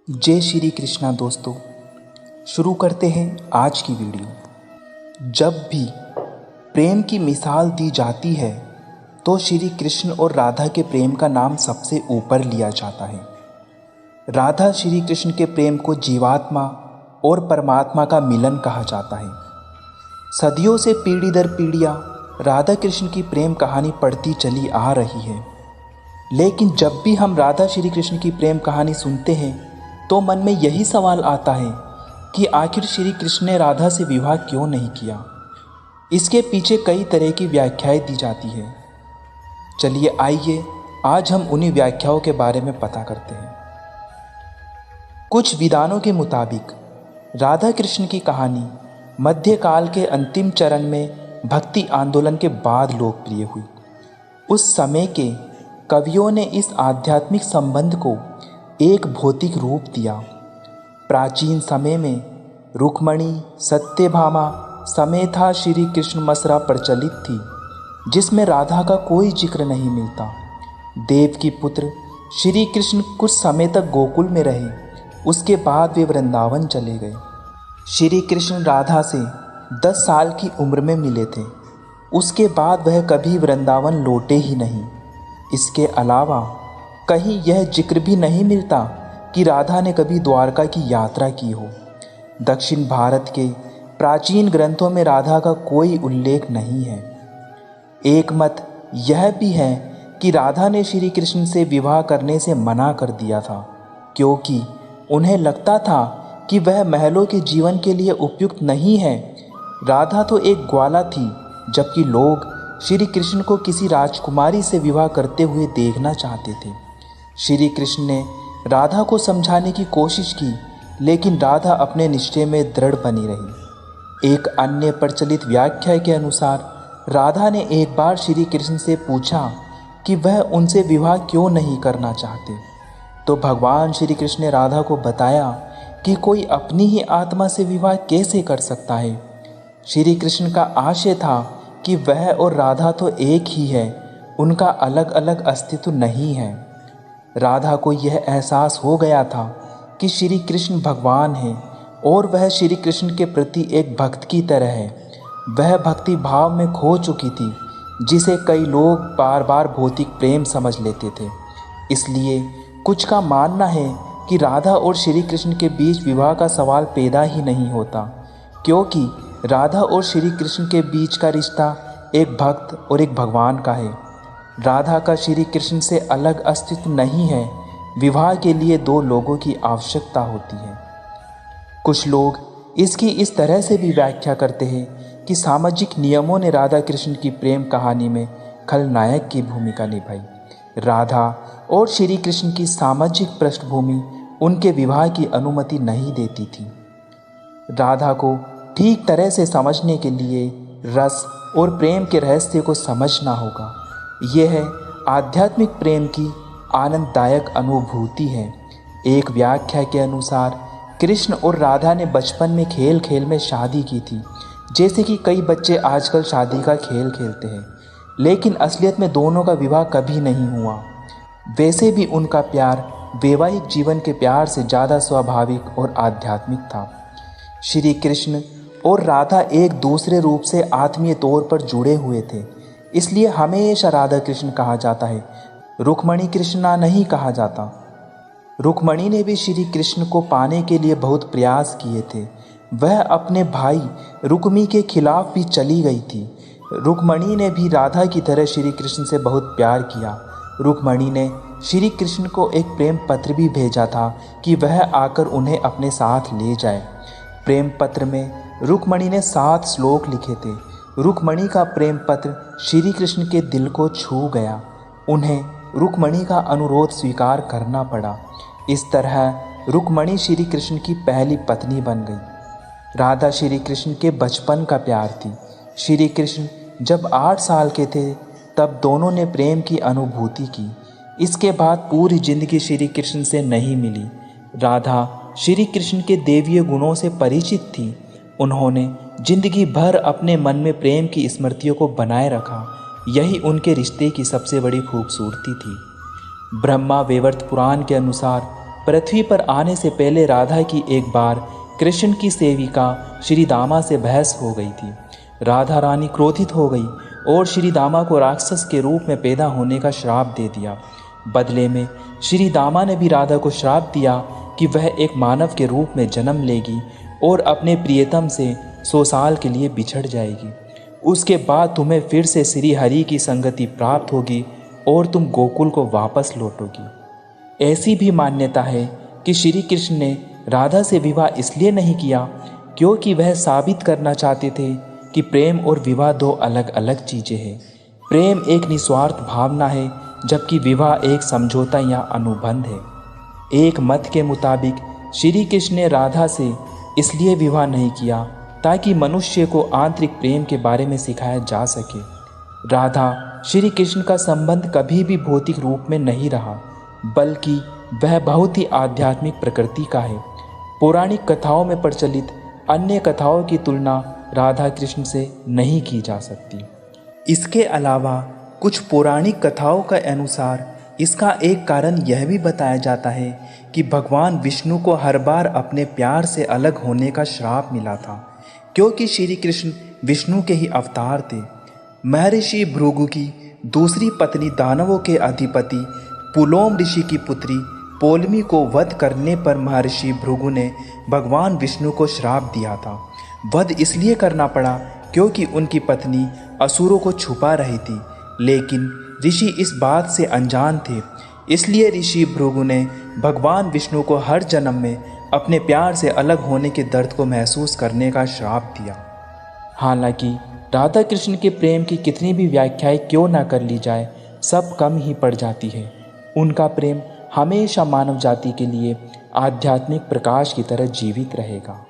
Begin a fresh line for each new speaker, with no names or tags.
जय श्री कृष्णा दोस्तों। शुरू करते हैं आज की वीडियो। जब भी प्रेम की मिसाल दी जाती है तो श्री कृष्ण और राधा के प्रेम का नाम सबसे ऊपर लिया जाता है। राधा श्री कृष्ण के प्रेम को जीवात्मा और परमात्मा का मिलन कहा जाता है। सदियों से पीढ़ी दर पीढ़ियाँ राधा कृष्ण की प्रेम कहानी पढ़ती चली आ रही है, लेकिन जब भी हम राधा श्री कृष्ण की प्रेम कहानी सुनते हैं तो मन में यही सवाल आता है कि आखिर श्री कृष्ण ने राधा से विवाह क्यों नहीं किया। इसके पीछे कई तरह की व्याख्याएं दी जाती है। चलिए आइए आज हम उन्हीं व्याख्याओं के बारे में पता करते हैं। कुछ विद्वानों के मुताबिक राधा कृष्ण की कहानी मध्यकाल के अंतिम चरण में भक्ति आंदोलन के बाद लोकप्रिय हुई। उस समय के कवियों ने इस आध्यात्मिक संबंध को एक भौतिक रूप दिया। प्राचीन समय में रुक्मणी सत्यभामा समेता श्री कृष्ण मसरा प्रचलित थी, जिसमें राधा का कोई जिक्र नहीं मिलता। देव की पुत्र श्री कृष्ण कुछ समय तक गोकुल में रहे, उसके बाद वे वृंदावन चले गए। श्री कृष्ण राधा से 10 साल की उम्र में मिले थे। उसके बाद वह कभी वृंदावन लौटे ही नहीं। इसके अलावा कहीं यह जिक्र भी नहीं मिलता कि राधा ने कभी द्वारका की यात्रा की हो। दक्षिण भारत के प्राचीन ग्रंथों में राधा का कोई उल्लेख नहीं है। एक मत यह भी है कि राधा ने श्री कृष्ण से विवाह करने से मना कर दिया था, क्योंकि उन्हें लगता था कि वह महलों के जीवन के लिए उपयुक्त नहीं है। राधा तो एक ग्वाला थी, जबकि लोग श्री कृष्ण को किसी राजकुमारी से विवाह करते हुए देखना चाहते थे। श्री कृष्ण ने राधा को समझाने की कोशिश की, लेकिन राधा अपने निश्चय में दृढ़ बनी रही। एक अन्य प्रचलित व्याख्या के अनुसार राधा ने एक बार श्री कृष्ण से पूछा कि वह उनसे विवाह क्यों नहीं करना चाहते, तो भगवान श्री कृष्ण ने राधा को बताया कि कोई अपनी ही आत्मा से विवाह कैसे कर सकता है। श्री कृष्ण का आशय था कि वह और राधा तो एक ही है, उनका अलग अलग अस्तित्व नहीं है। राधा को यह एहसास हो गया था कि श्री कृष्ण भगवान हैं और वह श्री कृष्ण के प्रति एक भक्त की तरह है। वह भक्ति भाव में खो चुकी थी, जिसे कई लोग बार बार भौतिक प्रेम समझ लेते थे। इसलिए कुछ का मानना है कि राधा और श्री कृष्ण के बीच विवाह का सवाल पैदा ही नहीं होता, क्योंकि राधा और श्री कृष्ण के बीच का रिश्ता एक भक्त और एक भगवान का है। राधा का श्री कृष्ण से अलग अस्तित्व नहीं है। विवाह के लिए 2 लोगों की आवश्यकता होती है। कुछ लोग इसकी इस तरह से भी व्याख्या करते हैं कि सामाजिक नियमों ने राधा कृष्ण की प्रेम कहानी में खलनायक की भूमिका निभाई। राधा और श्री कृष्ण की सामाजिक पृष्ठभूमि उनके विवाह की अनुमति नहीं देती थी। राधा को ठीक तरह से समझने के लिए रस और प्रेम के रहस्य को समझना होगा। यह आध्यात्मिक प्रेम की आनंददायक अनुभूति है। एक व्याख्या के अनुसार कृष्ण और राधा ने बचपन में खेल खेल में शादी की थी, जैसे कि कई बच्चे आजकल शादी का खेल खेलते हैं, लेकिन असलियत में दोनों का विवाह कभी नहीं हुआ। वैसे भी उनका प्यार वैवाहिक जीवन के प्यार से ज़्यादा स्वाभाविक और आध्यात्मिक था। श्री कृष्ण और राधा एक दूसरे रूप से आत्मीय तौर पर जुड़े हुए थे, इसलिए हमेशा राधा कृष्ण कहा जाता है, रुक्मणी कृष्णा नहीं कहा जाता। रुक्मणी ने भी श्री कृष्ण को पाने के लिए बहुत प्रयास किए थे। वह अपने भाई रुक्मी के खिलाफ भी चली गई थी। रुक्मणी ने भी राधा की तरह श्री कृष्ण से बहुत प्यार किया। रुक्मणी ने श्री कृष्ण को एक प्रेम पत्र भी भेजा था कि वह आकर उन्हें अपने साथ ले जाए। प्रेम पत्र में रुक्मणी ने 7 श्लोक लिखे थे। रुक्मणी का प्रेम पत्र श्री कृष्ण के दिल को छू गया। उन्हें रुक्मणी का अनुरोध स्वीकार करना पड़ा। इस तरह रुक्मणी श्री कृष्ण की पहली पत्नी बन गई। राधा श्री कृष्ण के बचपन का प्यार थी। श्री कृष्ण जब 8 साल के थे तब दोनों ने प्रेम की अनुभूति की। इसके बाद पूरी जिंदगी श्री कृष्ण से नहीं मिली। राधा श्री कृष्ण के देवीय गुणों से परिचित थी। उन्होंने जिंदगी भर अपने मन में प्रेम की स्मृतियों को बनाए रखा। यही उनके रिश्ते की सबसे बड़ी खूबसूरती थी। ब्रह्मा वैवर्त पुराण के अनुसार पृथ्वी पर आने से पहले राधा की एक बार कृष्ण की सेविका श्री दामा से बहस हो गई थी। राधा रानी क्रोधित हो गई और श्री दामा को राक्षस के रूप में पैदा होने का श्राप दे दिया। बदले में श्री दामा ने भी राधा को श्राप दिया कि वह एक मानव के रूप में जन्म लेगी और अपने प्रियतम से 100 साल के लिए बिछड़ जाएगी। उसके बाद तुम्हें फिर से श्री हरि की संगति प्राप्त होगी और तुम गोकुल को वापस लौटोगी। ऐसी भी मान्यता है कि श्री कृष्ण ने राधा से विवाह इसलिए नहीं किया क्योंकि वह साबित करना चाहते थे कि प्रेम और विवाह दो अलग अलग चीज़ें हैं। प्रेम एक निस्वार्थ भावना है, जबकि विवाह एक समझौता या अनुबंध है। एक मत के मुताबिक श्री कृष्ण ने राधा से इसलिए विवाह नहीं किया ताकि मनुष्य को आंतरिक प्रेम के बारे में सिखाया जा सके। राधा श्री कृष्ण का संबंध कभी भी भौतिक रूप में नहीं रहा, बल्कि वह बहुत ही आध्यात्मिक प्रकृति का है। पौराणिक कथाओं में प्रचलित अन्य कथाओं की तुलना राधा कृष्ण से नहीं की जा सकती। इसके अलावा कुछ पौराणिक कथाओं के अनुसार इसका एक कारण यह भी बताया जाता है कि भगवान विष्णु को हर बार अपने प्यार से अलग होने का श्राप मिला था, क्योंकि श्री कृष्ण विष्णु के ही अवतार थे। महर्षि भृगु की दूसरी पत्नी दानवों के अधिपति पुलोम ऋषि की पुत्री पोलमी को वध करने पर महर्षि भृगु ने भगवान विष्णु को श्राप दिया था। वध इसलिए करना पड़ा क्योंकि उनकी पत्नी असुरों को छुपा रही थी, लेकिन ऋषि इस बात से अनजान थे। इसलिए ऋषि भृगु ने भगवान विष्णु को हर जन्म में अपने प्यार से अलग होने के दर्द को महसूस करने का श्राप दिया। हालांकि राधा कृष्ण के प्रेम की कितनी भी व्याख्याएं क्यों ना कर ली जाए, सब कम ही पड़ जाती है। उनका प्रेम हमेशा मानव जाति के लिए आध्यात्मिक प्रकाश की तरह जीवित रहेगा।